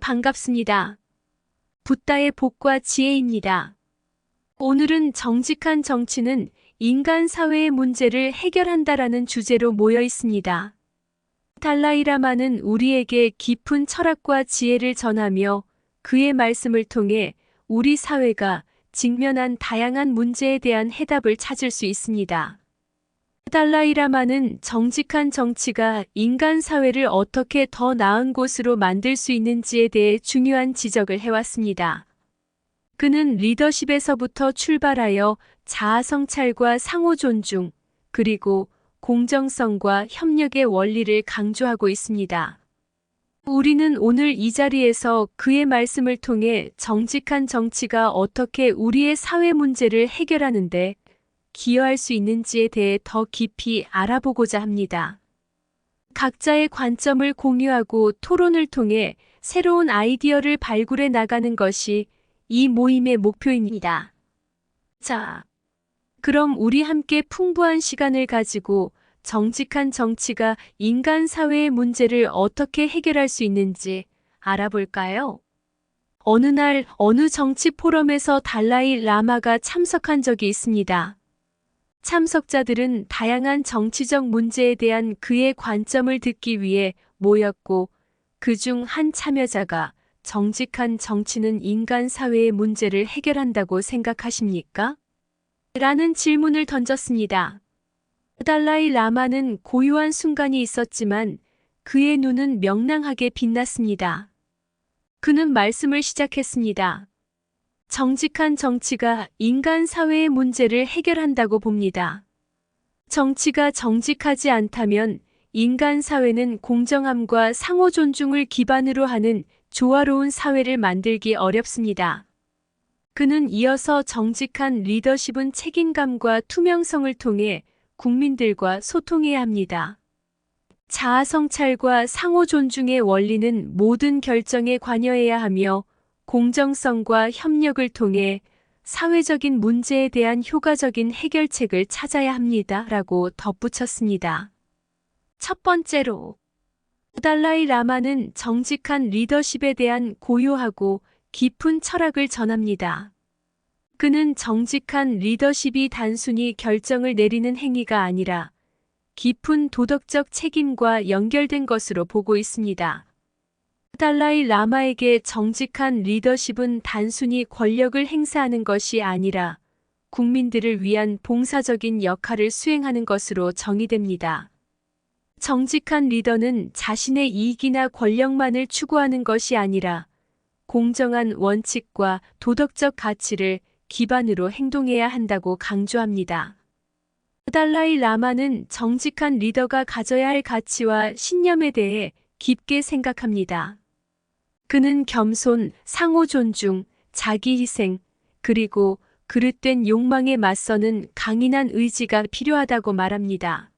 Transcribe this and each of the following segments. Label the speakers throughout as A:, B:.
A: 반갑습니다. 붓다의 복과 지혜입니다. 오늘은 정직한 정치는 인간 사회의 문제를 해결한다라는 주제로 모여 있습니다. 달라이라마는 우리에게 깊은 철학과 지혜를 전하며 그의 말씀을 통해 우리 사회가 직면한 다양한 문제에 대한 해답을 찾을 수 있습니다. 달라이라마는 정직한 정치가 인간 사회를 어떻게 더 나은 곳으로 만들 수 있는지에 대해 중요한 지적을 해왔습니다. 그는 리더십에서부터 출발하여 자아 성찰과 상호 존중, 그리고 공정성과 협력의 원리를 강조하고 있습니다. 우리는 오늘 이 자리에서 그의 말씀을 통해 정직한 정치가 어떻게 우리의 사회 문제를 해결하는데 기여할 수 있는지에 대해 더 깊이 알아보고자 합니다. 각자의 관점을 공유하고 토론을 통해 새로운 아이디어를 발굴해 나가는 것이 이 모임의 목표입니다. 자, 그럼 우리 함께 풍부한 시간을 가지고 정직한 정치가 인간 사회의 문제를 어떻게 해결할 수 있는지 알아볼까요? 어느 날 어느 정치 포럼에서 달라이 라마가 참석한 적이 있습니다. 참석자들은 다양한 정치적 문제에 대한 그의 관점을 듣기 위해 모였고, 그중 한 참여자가 정직한 정치는 인간 사회의 문제를 해결한다고 생각하십니까? 라는 질문을 던졌습니다. 달라이 라마는 고요한 순간이 있었지만 그의 눈은 명랑하게 빛났습니다. 그는 말씀을 시작했습니다. 정직한 정치가 인간 사회의 문제를 해결한다고 봅니다. 정치가 정직하지 않다면 인간 사회는 공정함과 상호 존중을 기반으로 하는 조화로운 사회를 만들기 어렵습니다. 그는 이어서 정직한 리더십은 책임감과 투명성을 통해 국민들과 소통해야 합니다. 자아 성찰과 상호 존중의 원리는 모든 결정에 관여해야 하며 공정성과 협력을 통해 사회적인 문제에 대한 효과적인 해결책을 찾아야 합니다. 라고 덧붙였습니다. 첫 번째로, 달라이 라마는 정직한 리더십에 대한 고요하고 깊은 철학을 전합니다. 그는 정직한 리더십이 단순히 결정을 내리는 행위가 아니라 깊은 도덕적 책임과 연결된 것으로 보고 있습니다. 달라이 라마에게 정직한 리더십은 단순히 권력을 행사하는 것이 아니라 국민들을 위한 봉사적인 역할을 수행하는 것으로 정의됩니다. 정직한 리더는 자신의 이익이나 권력만을 추구하는 것이 아니라 공정한 원칙과 도덕적 가치를 기반으로 행동해야 한다고 강조합니다. 달라이 라마는 정직한 리더가 가져야 할 가치와 신념에 대해 깊게 생각합니다. 그는 겸손, 상호 존중, 자기 희생, 그리고 그릇된 욕망에 맞서는 강인한 의지가 필요하다고 말합니다.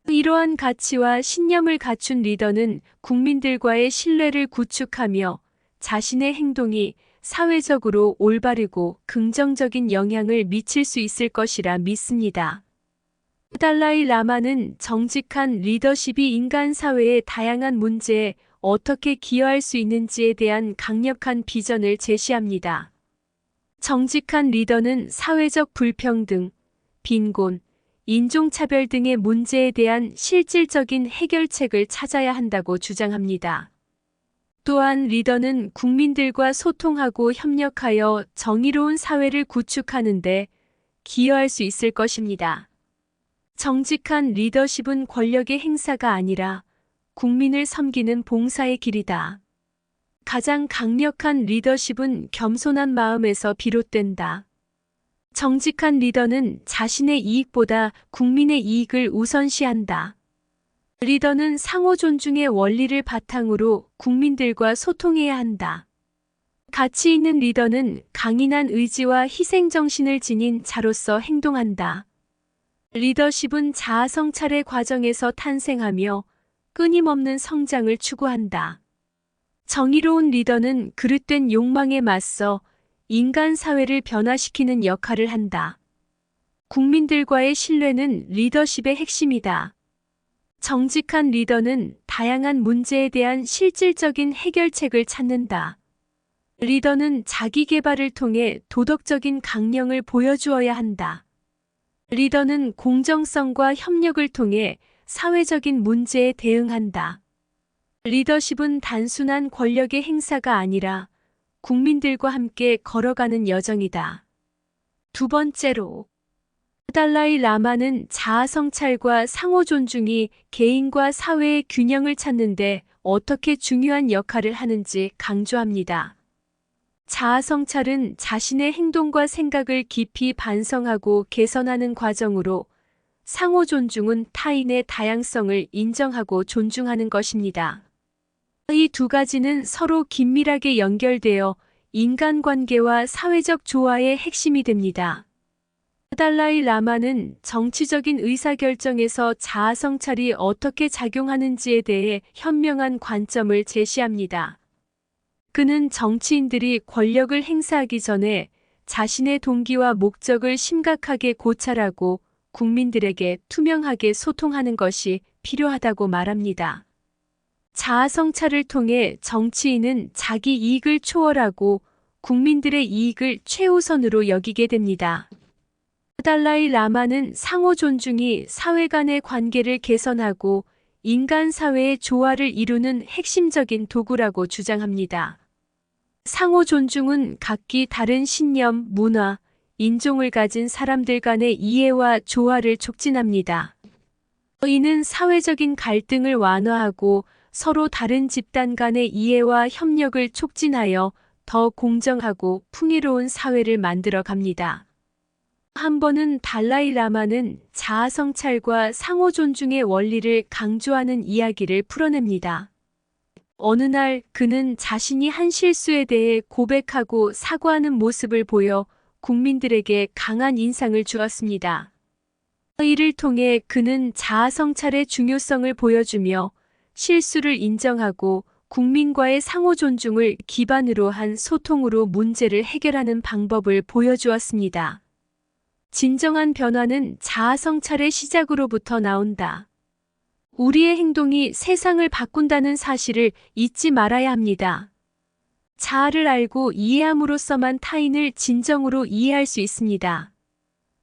A: 이러한 가치와 신념을 갖춘 리더는 국민들과의 신뢰를 구축하며 자신의 행동이 사회적으로 올바르고 긍정적인 영향을 미칠 수 있을 것이라 믿습니다. 달라이 라마는 정직한 리더십이 인간 사회의 다양한 문제에 어떻게 기여할 수 있는지에 대한 강력한 비전을 제시합니다. 정직한 리더는 사회적 불평등, 빈곤, 인종차별 등의 문제에 대한 실질적인 해결책을 찾아야 한다고 주장합니다. 또한 리더는 국민들과 소통하고 협력하여 정의로운 사회를 구축하는 데 기여할 수 있을 것입니다. 정직한 리더십은 권력의 행사가 아니라 국민을 섬기는 봉사의 길이다. 가장 강력한 리더십은 겸손한 마음에서 비롯된다. 정직한 리더는 자신의 이익보다 국민의 이익을 우선시한다. 리더는 상호 존중의 원리를 바탕으로 국민들과 소통해야 한다. 가치 있는 리더는 강인한 의지와 희생정신을 지닌 자로서 행동한다. 리더십은 자아 성찰의 과정에서 탄생하며 끊임없는 성장을 추구한다. 정의로운 리더는 그릇된 욕망에 맞서 인간 사회를 변화시키는 역할을 한다. 국민들과의 신뢰는 리더십의 핵심이다. 정직한 리더는 다양한 문제에 대한 실질적인 해결책을 찾는다. 리더는 자기 개발을 통해 도덕적인 강령을 보여주어야 한다. 리더는 공정성과 협력을 통해 사회적인 문제에 대응한다. 리더십은 단순한 권력의 행사가 아니라 국민들과 함께 걸어가는 여정이다. 두 번째로, 달라이 라마는 자아 성찰과 상호 존중이 개인과 사회의 균형을 찾는데 어떻게 중요한 역할을 하는지 강조합니다. 자아 성찰은 자신의 행동과 생각을 깊이 반성하고 개선하는 과정으로, 상호 존중은 타인의 다양성을 인정하고 존중하는 것입니다. 이 두 가지는 서로 긴밀하게 연결되어 인간관계와 사회적 조화의 핵심이 됩니다. 달라이 라마는 정치적인 의사결정에서 자아 성찰이 어떻게 작용하는지에 대해 현명한 관점을 제시합니다. 그는 정치인들이 권력을 행사하기 전에 자신의 동기와 목적을 심각하게 고찰하고 국민들에게 투명하게 소통하는 것이 필요하다고 말합니다. 자아 성찰을 통해 정치인은 자기 이익을 초월하고 국민들의 이익을 최우선으로 여기게 됩니다. 달라이 라마는 상호 존중이 사회 간의 관계를 개선하고 인간 사회의 조화를 이루는 핵심적인 도구라고 주장합니다. 상호 존중은 각기 다른 신념, 문화, 인종을 가진 사람들 간의 이해와 조화를 촉진합니다. 이는 사회적인 갈등을 완화하고 서로 다른 집단 간의 이해와 협력을 촉진하여 더 공정하고 풍요로운 사회를 만들어 갑니다. 한 번은 달라이 라마는 자아 성찰과 상호 존중의 원리를 강조하는 이야기를 풀어냅니다. 어느 날 그는 자신이 한 실수에 대해 고백하고 사과하는 모습을 보여 국민들에게 강한 인상을 주었습니다. 이를 통해 그는 자아 성찰의 중요성을 보여주며 실수를 인정하고 국민과의 상호 존중을 기반으로 한 소통으로 문제를 해결하는 방법을 보여주었습니다. 진정한 변화는 자아 성찰의 시작으로부터 나온다. 우리의 행동이 세상을 바꾼다는 사실을 잊지 말아야 합니다. 자아를 알고 이해함으로써만 타인을 진정으로 이해할 수 있습니다.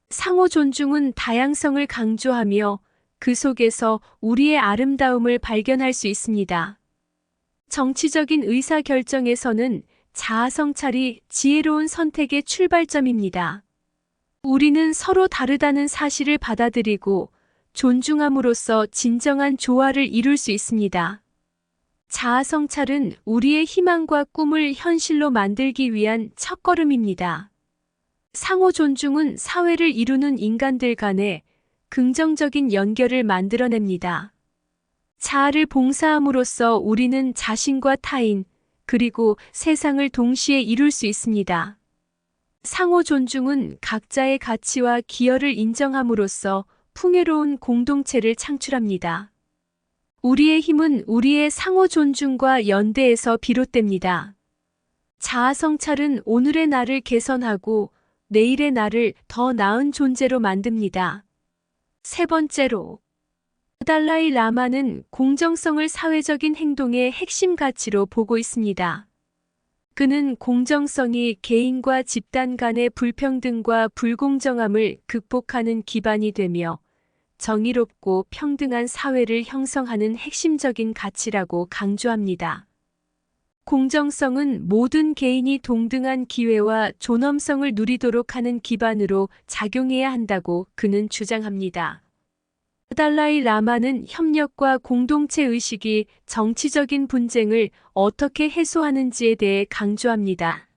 A: 상호 존중은 다양성을 강조하며 그 속에서 우리의 아름다움을 발견할 수 있습니다. 정치적인 의사결정에서는 자아 성찰이 지혜로운 선택의 출발점입니다. 우리는 서로 다르다는 사실을 받아들이고 존중함으로써 진정한 조화를 이룰 수 있습니다. 자아 성찰은 우리의 희망과 꿈을 현실로 만들기 위한 첫걸음입니다. 상호 존중은 사회를 이루는 인간들 간의 긍정적인 연결을 만들어냅니다. 자아를 봉사함으로써 우리는 자신과 타인, 그리고 세상을 동시에 이룰 수 있습니다. 상호 존중은 각자의 가치와 기여를 인정함으로써 풍요로운 공동체를 창출합니다. 우리의 힘은 우리의 상호 존중과 연대에서 비롯됩니다. 자아 성찰은 오늘의 나를 개선하고 내일의 나를 더 나은 존재로 만듭니다. 세 번째로, 달라이 라마는 공정성을 사회적인 행동의 핵심 가치로 보고 있습니다. 그는 공정성이 개인과 집단 간의 불평등과 불공정함을 극복하는 기반이 되며 정의롭고 평등한 사회를 형성하는 핵심적인 가치라고 강조합니다. 공정성은 모든 개인이 동등한 기회와 존엄성을 누리도록 하는 기반으로 작용해야 한다고 그는 주장합니다. 달라이 라마는 협력과 공동체 의식이 정치적인 분쟁을 어떻게 해소하는지에 대해 강조합니다.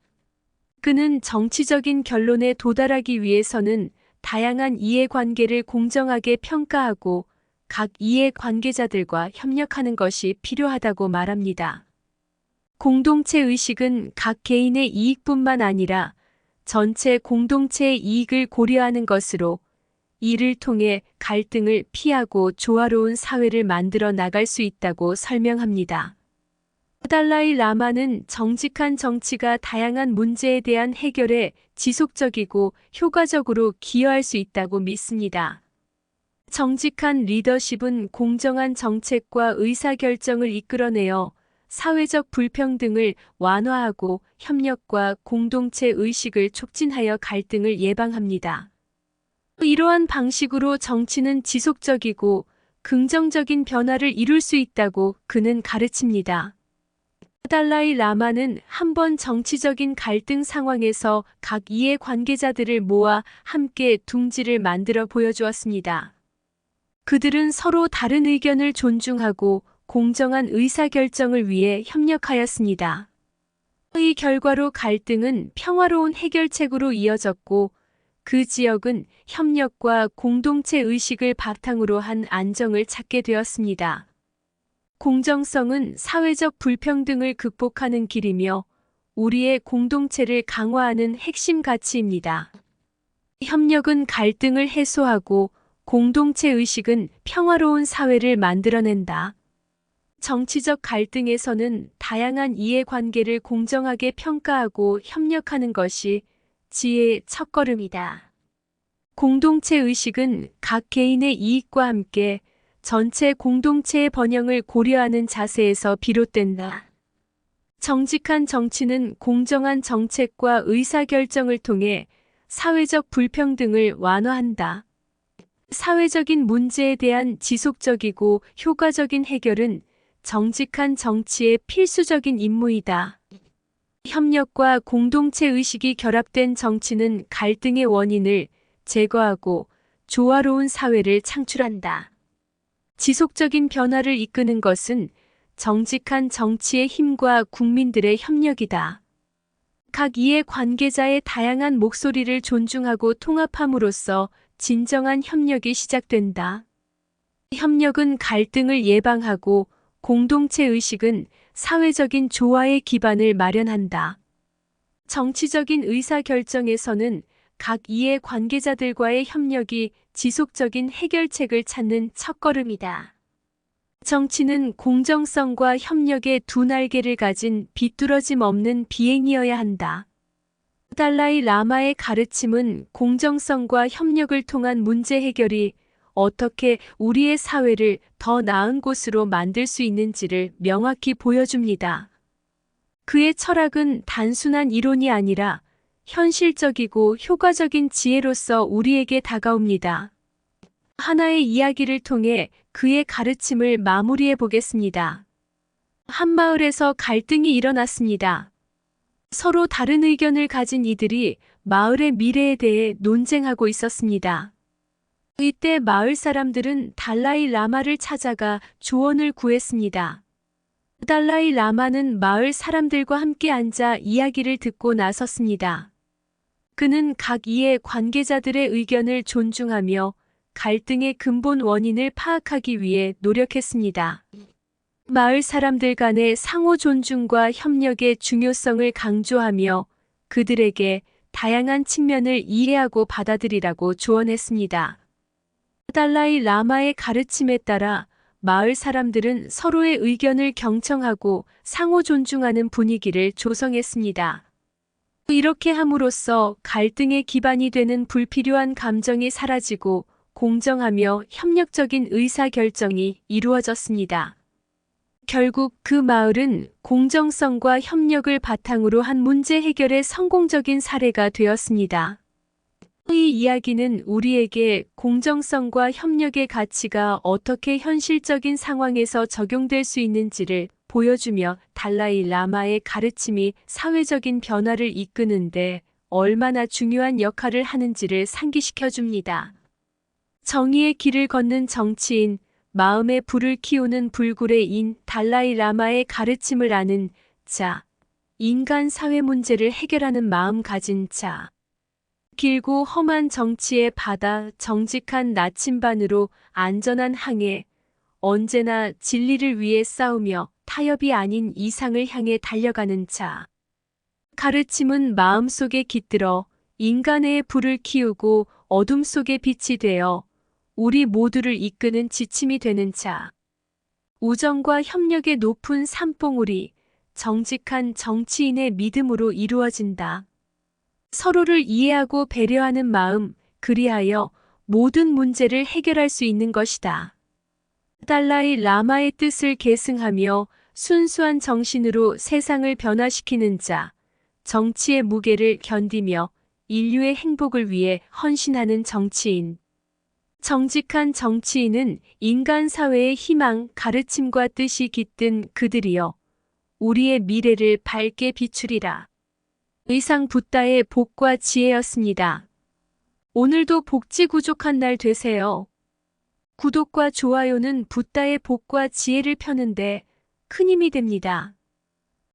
A: 그는 정치적인 결론에 도달하기 위해서는 다양한 이해관계를 공정하게 평가하고 각 이해관계자들과 협력하는 것이 필요하다고 말합니다. 공동체 의식은 각 개인의 이익뿐만 아니라 전체 공동체의 이익을 고려하는 것으로 이를 통해 갈등을 피하고 조화로운 사회를 만들어 나갈 수 있다고 설명합니다. 달라이 라마는 정직한 정치가 다양한 문제에 대한 해결에 지속적이고 효과적으로 기여할 수 있다고 믿습니다. 정직한 리더십은 공정한 정책과 의사결정을 이끌어내어 사회적 불평등을 완화하고 협력과 공동체 의식을 촉진하여 갈등을 예방합니다. 이러한 방식으로 정치는 지속적이고 긍정적인 변화를 이룰 수 있다고 그는 가르칩니다. 달라이 라마는 한 번 정치적인 갈등 상황에서 각 이해 관계자들을 모아 함께 둥지를 만들어 보여주었습니다. 그들은 서로 다른 의견을 존중하고 공정한 의사결정을 위해 협력하였습니다. 이 결과로 갈등은 평화로운 해결책으로 이어졌고 그 지역은 협력과 공동체 의식을 바탕으로 한 안정을 찾게 되었습니다. 공정성은 사회적 불평등을 극복하는 길이며 우리의 공동체를 강화하는 핵심 가치입니다. 협력은 갈등을 해소하고 공동체 의식은 평화로운 사회를 만들어낸다. 정치적 갈등에서는 다양한 이해관계를 공정하게 평가하고 협력하는 것이 지혜의 첫걸음이다. 공동체 의식은 각 개인의 이익과 함께 전체 공동체의 번영을 고려하는 자세에서 비롯된다. 정직한 정치는 공정한 정책과 의사결정을 통해 사회적 불평등을 완화한다. 사회적인 문제에 대한 지속적이고 효과적인 해결은 정직한 정치의 필수적인 임무이다. 협력과 공동체 의식이 결합된 정치는 갈등의 원인을 제거하고 조화로운 사회를 창출한다. 지속적인 변화를 이끄는 것은 정직한 정치의 힘과 국민들의 협력이다. 각 이해 관계자의 다양한 목소리를 존중하고 통합함으로써 진정한 협력이 시작된다. 협력은 갈등을 예방하고 공동체 의식은 사회적인 조화의 기반을 마련한다. 정치적인 의사결정에서는 각 이해 관계자들과의 협력이 지속적인 해결책을 찾는 첫걸음이다. 정치는 공정성과 협력의 두 날개를 가진 비뚤어짐 없는 비행이어야 한다. 달라이 라마의 가르침은 공정성과 협력을 통한 문제 해결이 어떻게 우리의 사회를 더 나은 곳으로 만들 수 있는지를 명확히 보여줍니다. 그의 철학은 단순한 이론이 아니라 현실적이고 효과적인 지혜로서 우리에게 다가옵니다. 하나의 이야기를 통해 그의 가르침을 마무리해 보겠습니다. 한 마을에서 갈등이 일어났습니다. 서로 다른 의견을 가진 이들이 마을의 미래에 대해 논쟁하고 있었습니다. 이때 마을 사람들은 달라이 라마를 찾아가 조언을 구했습니다. 달라이 라마는 마을 사람들과 함께 앉아 이야기를 듣고 나섰습니다. 그는 각 이해 관계자들의 의견을 존중하며 갈등의 근본 원인을 파악하기 위해 노력했습니다. 마을 사람들 간의 상호 존중과 협력의 중요성을 강조하며 그들에게 다양한 측면을 이해하고 받아들이라고 조언했습니다. 달라이 라마의 가르침에 따라 마을 사람들은 서로의 의견을 경청하고 상호 존중하는 분위기를 조성했습니다. 이렇게 함으로써 갈등의 기반이 되는 불필요한 감정이 사라지고 공정하며 협력적인 의사결정이 이루어졌습니다. 결국 그 마을은 공정성과 협력을 바탕으로 한 문제 해결의 성공적인 사례가 되었습니다. 이 이야기는 우리에게 공정성과 협력의 가치가 어떻게 현실적인 상황에서 적용될 수 있는지를 보여주며 달라이 라마의 가르침이 사회적인 변화를 이끄는데 얼마나 중요한 역할을 하는지를 상기시켜 줍니다. 정의의 길을 걷는 정치인, 마음의 불을 키우는 불굴의 인 달라이 라마의 가르침을 아는 자, 인간 사회 문제를 해결하는 마음 가진 자. 길고 험한 정치의 바다, 정직한 나침반으로 안전한 항해, 언제나 진리를 위해 싸우며 타협이 아닌 이상을 향해 달려가는 자. 가르침은 마음속에 깃들어 인간의 불을 키우고 어둠 속의 빛이 되어 우리 모두를 이끄는 지침이 되는 자. 우정과 협력의 높은 산봉우리, 정직한 정치인의 믿음으로 이루어진다. 서로를 이해하고 배려하는 마음, 그리하여 모든 문제를 해결할 수 있는 것이다. 달라이 라마의 뜻을 계승하며 순수한 정신으로 세상을 변화시키는 자, 정치의 무게를 견디며 인류의 행복을 위해 헌신하는 정치인. 정직한 정치인은 인간 사회의 희망, 가르침과 뜻이 깃든 그들이여 우리의 미래를 밝게 비추리라. 의상 붓다의 복과 지혜였습니다. 오늘도 복지구족한 날 되세요. 구독과 좋아요는 붓다의 복과 지혜를 펴는데 큰 힘이 됩니다.